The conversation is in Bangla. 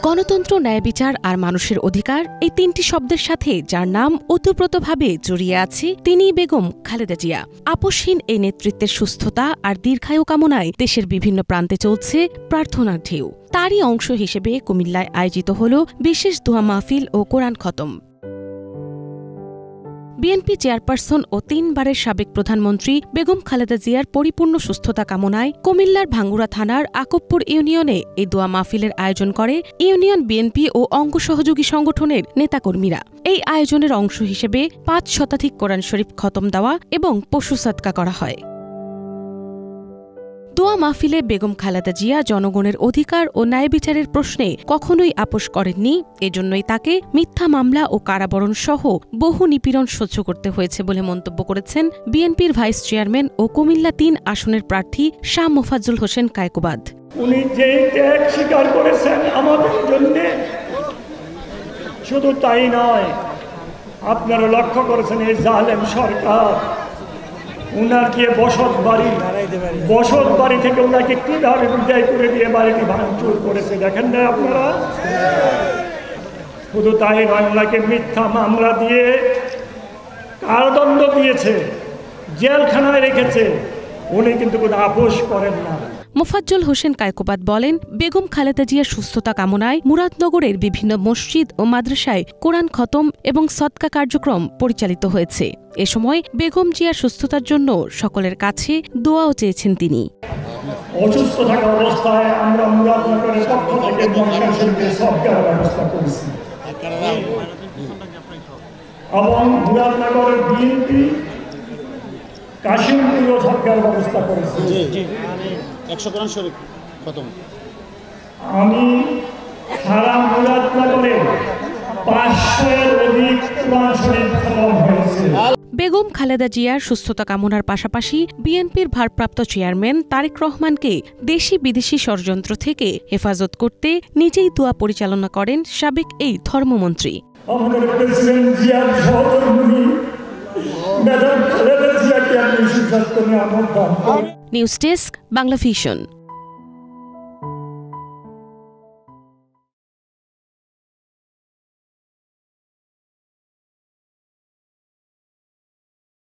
গণতন্ত্র, ন্যায় বিচার আর মানুষের অধিকার এই তিনটি শব্দের সাথে যার নাম ওতপ্রোতভাবে জড়িয়ে আছে তিনি বেগম খালেদা জিয়া। আপোষহীন এই নেতৃত্বের সুস্থতা আর দীর্ঘায়ু কামনায় দেশের বিভিন্ন প্রান্তে চলছে প্রার্থনার ঢেউ। তারই অংশ হিসেবে কুমিল্লায় আয়োজিত হল বিশেষ দোয়া মাহফিল ও কোরআন খতম। বিএনপি চেয়ারপারসন ও ৩ বারের সাবেক প্রধানমন্ত্রী বেগম খালেদা জিয়ার পরিপূর্ণ সুস্থতা কামনায় কুমিল্লার ভাঙ্গুড়া থানার আকবপুর ইউনিয়নে এই দোয়া মাহফিলের আয়োজন করে ইউনিয়ন বিএনপি ও অঙ্গ সহযোগী সংগঠনের নেতাকর্মীরা। এই আয়োজনের অংশ হিসেবে ৫ শতাধিক কোরআন শরীফ খতম দেওয়া এবং পশু সদকা করা হয়। দোয়া মাহফিলে বেগম খালেদা জিয়া জনগণের অধিকার ও ন্যায় বিচারের প্রশ্নে কখনোই আপোষ করেননি। এজন্যই তাকে মিথ্যা মামলা ও কারাবরণ সহ বহু নিপীড়ন সহ্য করতে হয়েছে বলে মন্তব্য করেছেন বিএনপির ভাইস চেয়ারম্যান ও কুমিল্লা ৩ আসনের প্রার্থী শাহ মোফাজ্জল হোসেন কায়কোবাদ। উনি যে ত্যাগ স্বীকার করেছেন আমাদের জন্য, শুধু তাই নয়, আপনারা লক্ষ্য করেছেন এই জালেম সরকার উনার গিয়ে বসত বাড়ি থেকে ওনাকে কিভাবে বিদায় করে দিয়ে বাড়িটি ভাঙচুর করেছে দেখেন না আপনারা। শুধু তাই নয়, ওনাকে মিথ্যা মামলা দিয়ে কারাদণ্ড দিয়েছে, জেলখানায় রেখেছে। উনি কিন্তু কোনো আপোষ করেন না। মোফাজ্জল হোসেন কায়কোবাদ বলেন, বেগম খালেদা জিয়ার সুস্থতা কামনায় মুরাদনগরের বিভিন্ন মসজিদ ও মাদ্রাসায় কোরআন খতম এবং সদকা কার্যক্রম পরিচালিত হয়েছে। এ সময় বেগম জিয়ার সুস্থতার জন্য সকলের কাছে দোয়াও চেয়েছেন তিনি। অসুস্থ থাকা অবস্থায় আমরা মুরাদনগরের পক্ষ থেকে মক্কা শরীফে সদকার ব্যবস্থা করেছি এবং মুরাদনগরের বিএনপি কাশিমপুরেও সদকার ব্যবস্থা করেছি। 100 কোরআন শরীফ খতম। আমি সারা মুরাদনগরে 500-এর অধিক কোরআন শরীফ খতম হয়েছে। বেগম খালেদা জিয়ার সুস্থতা কামনার পাশাপাশি বিএনপির ভারপ্রাপ্ত চেয়ারম্যান তারেক রহমানকে দেশি বিদেশি ষড়যন্ত্র থেকে হেফাজত করতে নিজেই দোয়া পরিচালনা করেন সাবেক এই ধর্মমন্ত্রী। আমাদের প্রেসিডেন্ট জিয়ার সহধর্মিণী ম্যাডাম খালেদা জিয়াকে আপনি সুস্বাস্থ্য নিয়ে আমন্ত্রণ। News desk, Bangla vision.